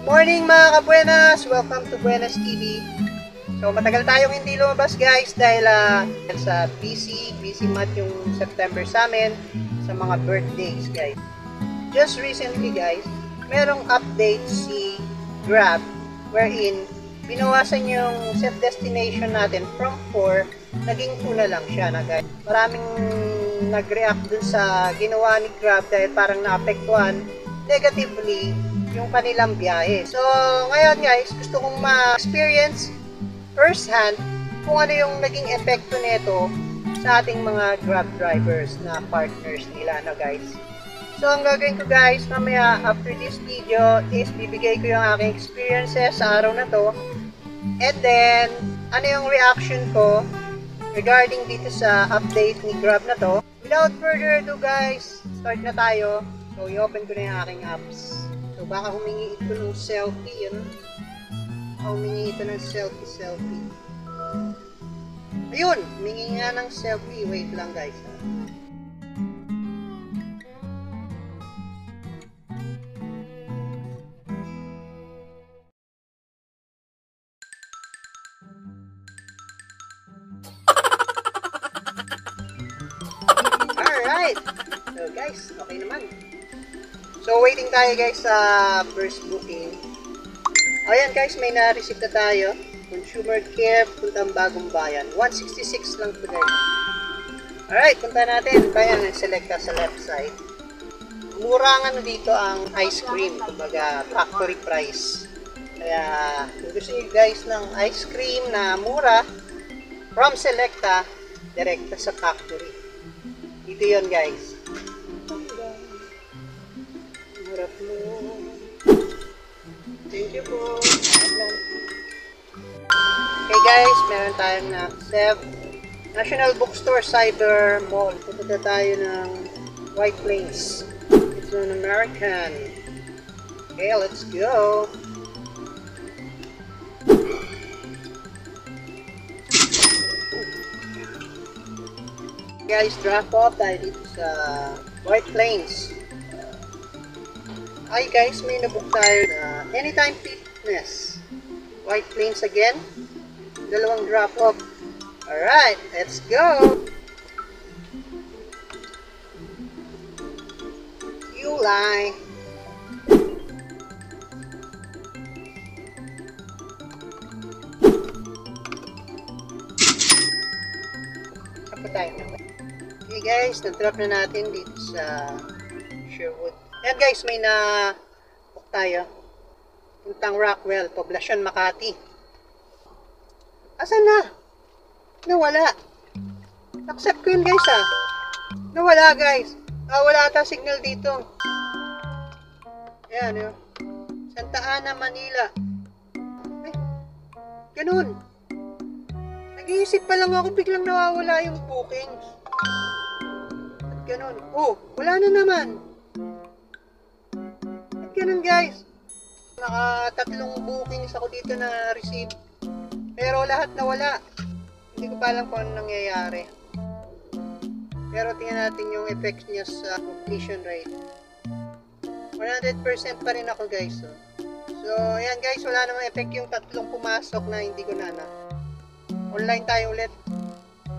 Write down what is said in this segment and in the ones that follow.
Morning mga kabuenas! Welcome to Buenas TV. So matagal tayong hindi lumabas guys dahil sa busy month yung September sa amin sa mga birthdays guys. Just recently guys, merong update si Grab wherein binawasan yung set destination natin from 4, naging 2 na lang siya na guys. Maraming nag-react dun sa ginawa ni Grab dahil parang naapektuhan negatively yung kanilang biyahe. So, ngayon guys, gusto kong ma-experience first hand kung ano yung naging epekto nito sa ating mga Grab drivers na partners nila na guys. So, ang gagawin ko guys, mamaya after this video is bibigay ko yung aking experiences sa araw na to. And then, ano yung reaction ko regarding dito sa update ni Grab na to. Without further ado guys, start na tayo. So, i-open ko na yung aking apps. So, baka humingi ito ng selfie, yun. Humingi ito ng selfie. Ayun, humingi nga ng selfie. Wait lang guys. Alright. So guys, okay naman. So, waiting tayo guys sa first booking. Ayan guys, may na-receive na tayo. Consumer Care, puntang Bagong Bayan. 166 lang ito guys. Alright, punta natin. Bayan, select ka sa left side. Mura nga dito ang ice cream. Kumbaga, factory price. Kaya, kung gusto nyo guys ng ice cream na mura, from Selecta, direkta sa factory. Dito yon guys. Thank you po. Okay guys, meron tayong na-accept. National Bookstore Cyber Mall. Pupunta tayo ng White Plains. It's an American. Okay, let's go. Guys, drop off tayo dito sa White Plains. Hi guys, may nabook tayo na Anytime Fitness. White Plains again. Dalawang drop off. Alright, let's go! Ulay. Sapa tayo na. Okay guys, na-drop na natin dito sa Sherwood. Ayan guys, may na-book tayo. Puntang Rockwell, Poblacion, Makati. Asan na? Nawala. Accept ko yun guys ah. Nawala guys. Wala ata signal dito. Ayan yun. Santa Ana, Manila. Ay, ganun. Nag-iisip pa lang ako, biglang nawawala yung bookings. At ganun. Oh, wala na naman. Ganun guys, naka-3 bookings ako dito na receive, pero lahat nawala. Hindi ko pa alam kung ano nangyayari, pero tingnan natin yung effects niya sa completion rate. 100% pa rin ako guys. So ayan guys, wala namang effect yung 3 pumasok na hindi ko na. Online tayo ulit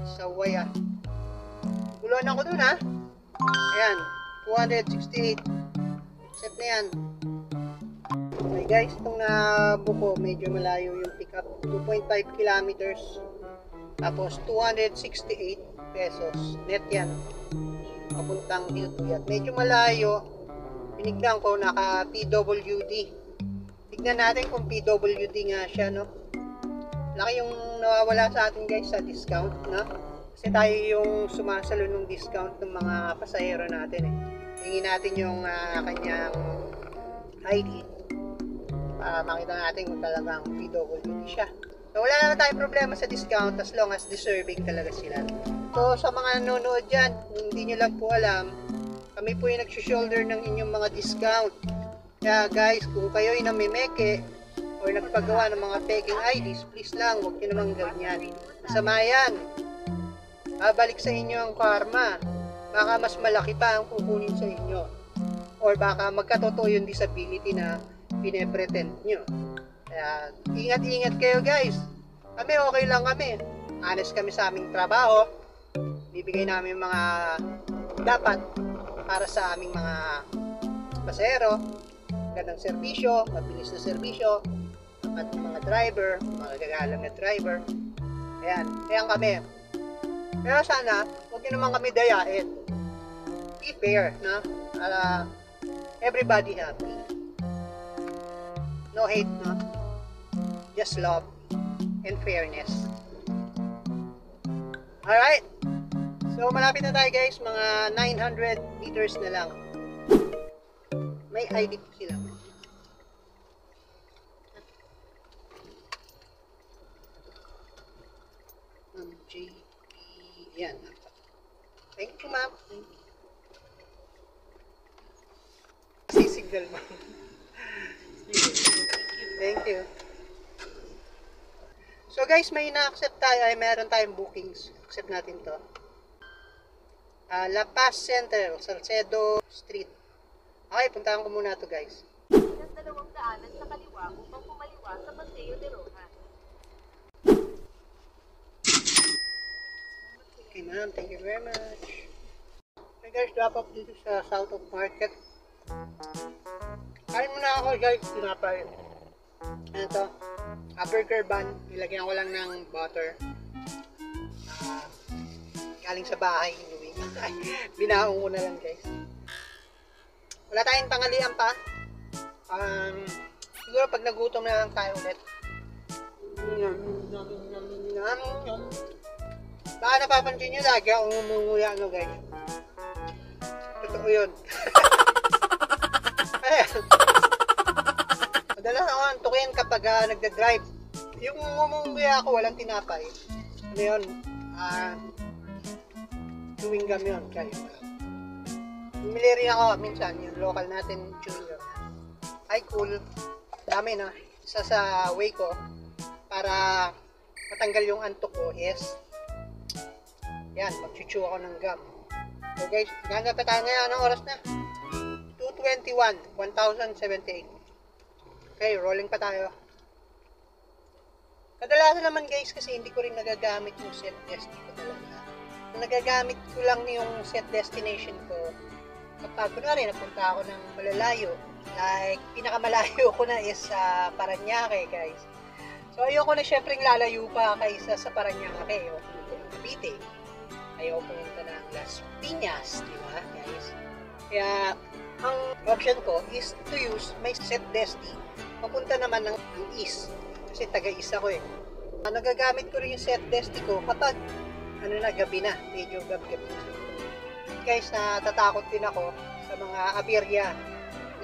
sa Waya. Guluhan ako dun ha. Ayan, 268. Accept na yan. Okay guys, itong nabook ko, medyo malayo yung pick up. 2.5 kilometers. Tapos 268 pesos. Net yan. Papuntang Hiltuyat. Medyo malayo. Pinignan ko, naka PWD. Tignan natin kung PWD nga siya, no? Laki yung nawawala sa atin guys sa discount, no? Kasi tayo yung sumasalo ng discount ng mga pasahero natin eh. Tingin natin yung kanyang ID para makita natin kung talagang PWD siya. So wala naman tayong problema sa discount as long as deserving talaga sila. So sa mga nanonood dyan, hindi nyo lang po alam, kami po yung nag-shoulder ng inyong mga discount. Kaya guys, kung kayo ay namimeke or nagpagawa ng mga peking IDs, please lang, huwag nyo namang gawin yan. Masama yan. Babalik sa inyo ang karma. Baka mas malaki pa ang kukunin sa inyo. Or baka magkatotoo yung disability na pinepretend nyo. Kaya ingat-ingat kayo guys. Kami okay lang kami. Honest kami sa aming trabaho. Bibigay namin mga dapat para sa aming mga pasahero. Gandang serbisyo, mabilis na serbisyo at mga driver, mga gagalang na driver. Ayan kami. Pero sana, huwag nyo naman kami dayain. Be fair, no? Para everybody happy. No hate, no? Just love and fairness. Alright? So, malapit na tayo guys. Mga 900 meters na lang. May ID po sila. JP. Yan. Thank you, ma'am. Signal, ma'am. Thank you. So guys, may na-accept tayo. Ay, meron tayong bookings. Accept natin to. La Paz Center, Salcedo Street. Okay, puntahan ko muna to guys. Ng dalawang daanan sa kaliwa upang pumaliwa sa Paseo de Rojas. Okay ma'am, thank you very much. Okay guys, drop off dito sa South of Market. Kain muna ako guys, tinapay. Ano to? Burger bun, nilagyan ko lang ng butter. Galing sa bahay, inuwi. Binaong ko na lang guys. Wala tayong tanghalian pa. Siguro pag nagutom na lang tayo ulit. Baka napapansin nyo lagi akong umunguya guys. Totoo yun. Madalas ako antukin kapag nagda-drive. Yung umunguya ako walang tinapay. Ano yun? Chewing gum yun guys. Bumili rin ako minsan yung local natin chewing gum. Ay cool. Dami na. Isa sa way ko para matanggal yung antok ko is yan, mag-chew ako ng gum. So guys, ganda pa tayo ngayon. Anong oras na? 2:21, 1078. Okay, rolling pa tayo. Kadalasan naman guys, kasi hindi ko rin nagagamit yung set destiny ko talaga. Nagagamit ko lang yung set destination ko kapag kunwari napunta ako ng malalayo. Like, pinakamalayo ko na is sa Parañaque guys. So ayoko na syempre lalayo pa kaysa sa Parañaque o Cavite. Ayaw pumunta ng Las Piñas, di ba guys? Kaya, ang option ko is to use my set desti. Papunta naman ng east. Kasi taga-east ako eh. Nagagamit ko rin yung set desti ko kapag gabi na. Medyo gabi-gabi na. Guys, natatakot din ako sa mga aberya.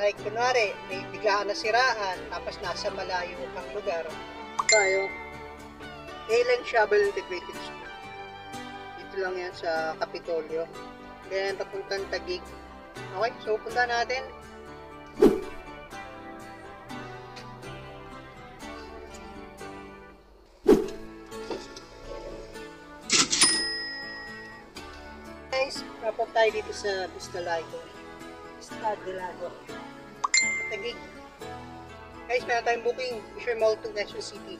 Like, kunwari, may biglaan na siraan, tapos nasa malayo pang lugar. Tayo, Allen Shovel Integrated School. Dito lang yan sa Kapitolyo. Then, papuntang Taguig. Okay, so punta natin. Guys, papunta tayo dito sa Vistalago. Taguig. Guys, meron tayong booking. Fisher Mall to Quezon City.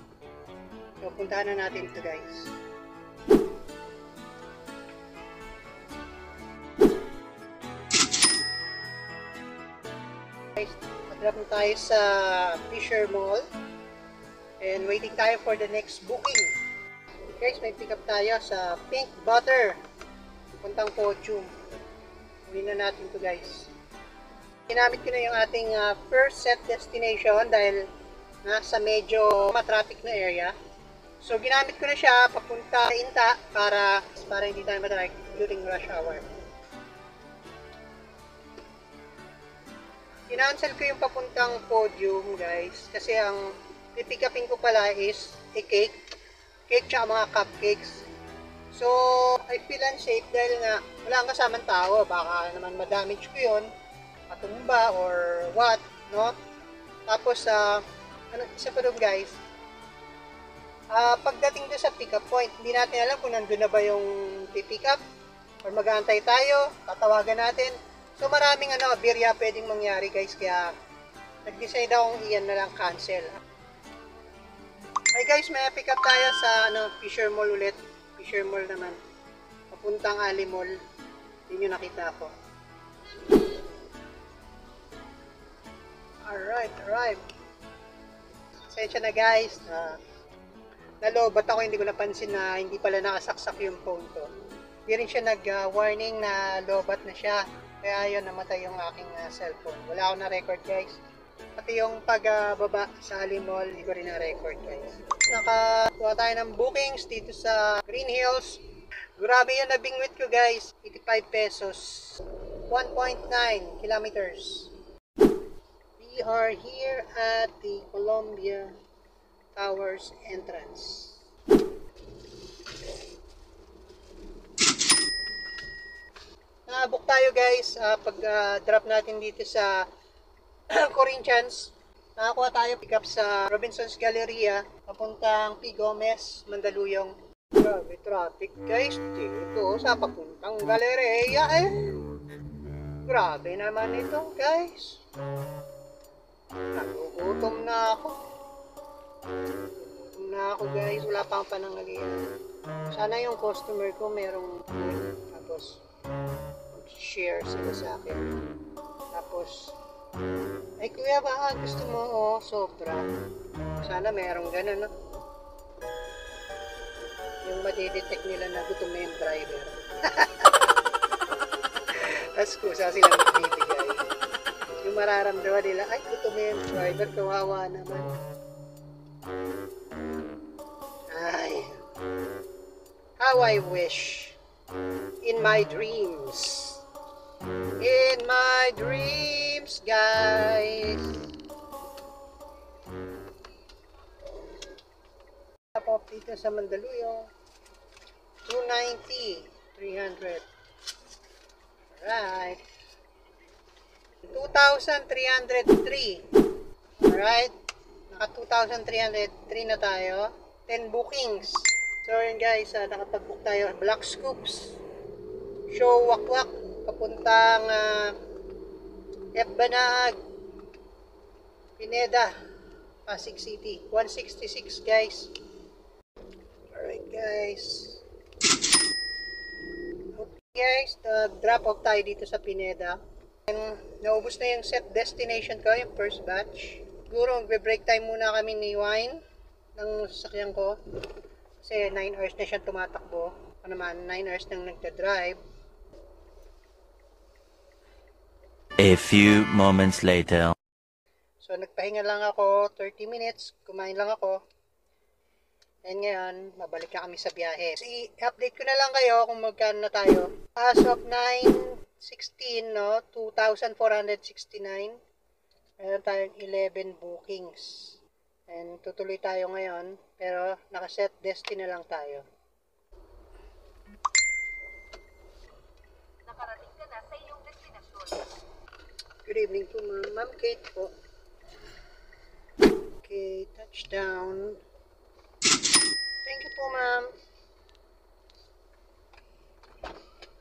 So, puntahan na natin ito guys. Guys, drop na tayo sa Fisher Mall. And waiting tayo for the next booking. Guys, may pick up tayo sa Pink Butter. Puntang Podium. Uwi na natin to guys. Ginamit ko na yung ating first set destination dahil nasa medyo matraffic na area. So ginamit ko na siya papunta sa Inta para hindi tayo matraffic during rush hour. Kinancel ko yung papuntang Podium guys kasi ang pipick upin ko pala is a cake tsaka mga cupcakes. So I feel unsafe dahil nga wala kang kasamang tao, baka naman ma-damage ko yun, matumba or what, no? Tapos isa pa doon guys, pagdating doon sa pick up point, hindi natin alam kung nandun na ba yung pipick up or mag-aantay tayo, tatawagan natin. So maraming aberya pwedeng mangyari guys, kaya nag-decide akong iyan na lang cancel. Hey guys, may pick up tayo sa Fisher Mall ulit. Fisher Mall naman. Papuntang Ali Mall. Yun yung nakita ko. Alright, arrived. Pasensya na guys. Nalobat ako, hindi ko napansin na hindi pala nakasaksak yung phone ko. Hindi rin siya nag-warning na lobat na siya. Kaya yun, namatay yung aking cellphone. Wala akong na-record guys. Pati yung pagbaba sa Ali Mall, hindi ko rin na-record guys. Nakakuha tayo ng bookings dito sa Green Hills. Grabe yun, nabingwit ko guys. 85 pesos. 1.9 kilometers. We are here at the Columbia Towers entrance. Book tayo guys pag drop natin dito sa Corinthians. Nakakuha tayo pick up sa Robinson's Galleria papuntang P. Gomez, Mandaluyong. Grabe traffic guys dito sa papuntang Galleria Grabe naman ito guys. Nagugutom na ako. Guys, wala pang panangalian. Sana yung customer ko merong tapos share sila sa akin. Tapos ay kuya ba gusto mo sobra. Sana merong ganun no. Yung madidetect nila na gutom na yung driver. Tapos kusa silang magbibigay. Yung mararamdaman nila, ay gutom na yung driver, kawawa naman. Ay, how I wish in my dreams. In my dreams, guys. Tapos dito sa Mandaluyong, 290, 300. Alright. 2,303. Alright. Naka 2,303 na tayo. 10 bookings. So yun guys, nakapag-book tayo. Black Scoops. Show Wakwak. Papuntang Banag. Pineda. Pasig City. 166 guys. Alright guys. Okay guys, drop off tayo dito sa Pineda. And naubos na yung set destination ko, yung first batch. Siguro magbe-break time muna kami ni Wine ng sasakyan ko. Kasi 9 hours na siya tumatakbo. Ako naman, 9 hours nang nagda-drive. A few moments later. So nagpahinga lang ako, 30 minutes, kumain lang ako. And ngayon, mabalik na kami sa biyahe. So, i-update ko na lang kayo kung magkano na tayo. As of 9:16, no, 2,469. Meron tayong 11 bookings. And tutuloy tayo ngayon, pero nakaset destiny na lang tayo. Nakarating ka na sa iyong destinasyon. Good evening po, Ma'am Kate po. Okay, touchdown. Thank you po, ma'am.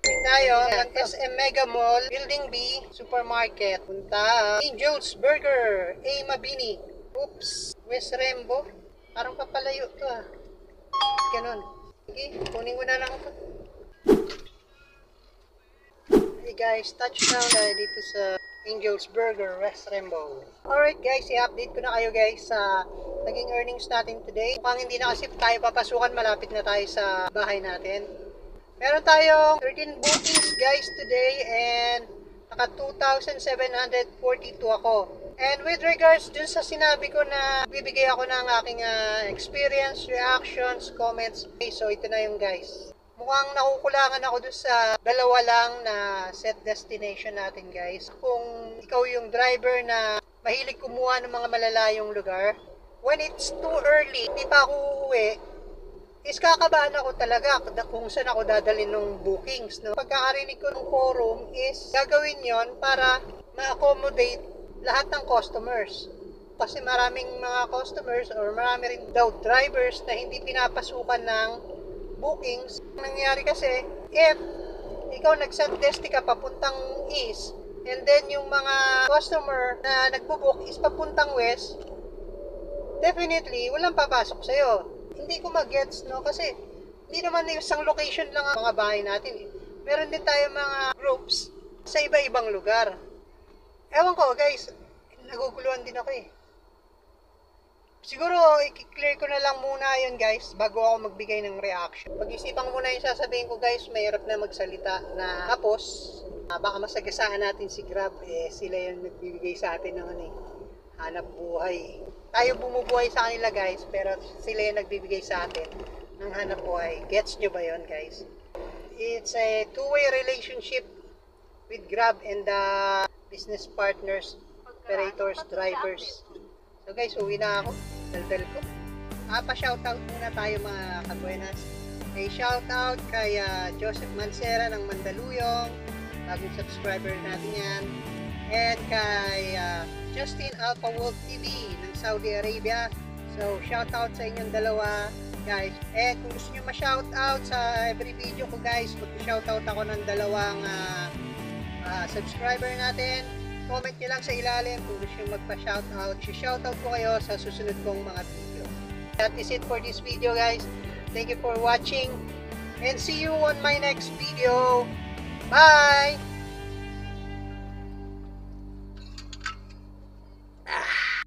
Tayo, ang SM Mega Mall, Building B, Supermarket. Punta, Angel's Burger, A. Mabini. Oops, West Rembo. Parang papalayo to Ganon. Sige, kunin ko na lang ito. Hey guys, touchdown tayo dito sa Angel's Burger, West Rembo. Alright guys, i-update ko na kayo guys sa naging earnings natin today. Mukhang hindi na kasi tayo papasukan, malapit na tayo sa bahay natin. Meron tayong 13 bookings guys today and naka 2,742 ako. And with regards dun sa sinabi ko na bibigay ako ng aking experience, reactions, comments. Okay, so ito na yung guys. Mukhang nakukulangan ako dun sa dalawa lang na set destination natin guys. Kung ikaw yung driver na mahilig kumuha ng mga malalayong lugar, when it's too early, hindi pa ako uuwi, is kakabahan ako talaga kung saan ako dadalhin ng bookings. No? Pagkakarinig ko ng forum is gagawin yon para ma-accommodate lahat ng customers. Kasi maraming mga customers or marami rin daw drivers na hindi pinapasukan ng bookings. Ang nangyayari kasi, if ikaw nag-set desti ka papuntang east, and then yung mga customer na nagbo-book is papuntang west, definitely walang papasok sa'yo. Hindi ko mag-gets, no? Kasi hindi naman isang location lang ang mga bahay natin eh. Meron din tayo mga groups sa iba-ibang lugar. Ewan ko guys, naguguluhan din ako eh. Siguro, i-clear ko na lang muna yun guys bago ako magbigay ng reaction. Pag-isipan ko muna yung sasabihin ko guys, mahirap na magsalita na tapos baka masagasaan natin si Grab, eh sila yung nagbibigay sa atin ng hanap buhay. Tayo bumubuhay sa kanila guys, pero sila yung nagbibigay sa atin ng hanap buhay. Gets nyo ba yun guys? It's a two-way relationship with Grab and the business partners, operators, drivers. So guys, uwi na ako. Daldal ko. Pa-shoutout muna tayo mga kabuenas. May shoutout kay Joseph Mancera ng Mandaluyong. Bagong subscriber natin yan. And kay Justin Alpha Wolf TV ng Saudi Arabia. So shoutout sa inyong dalawa guys. And kung gusto nyo ma-shoutout sa every video ko guys, mag-shoutout ako ng dalawang subscriber natin. Comment nyo lang sa ilalim kung gusto nyo magpa-shoutout. Shoutout ko kayo sa susunod kong mga video. That is it for this video guys. Thank you for watching and see you on my next video. Bye!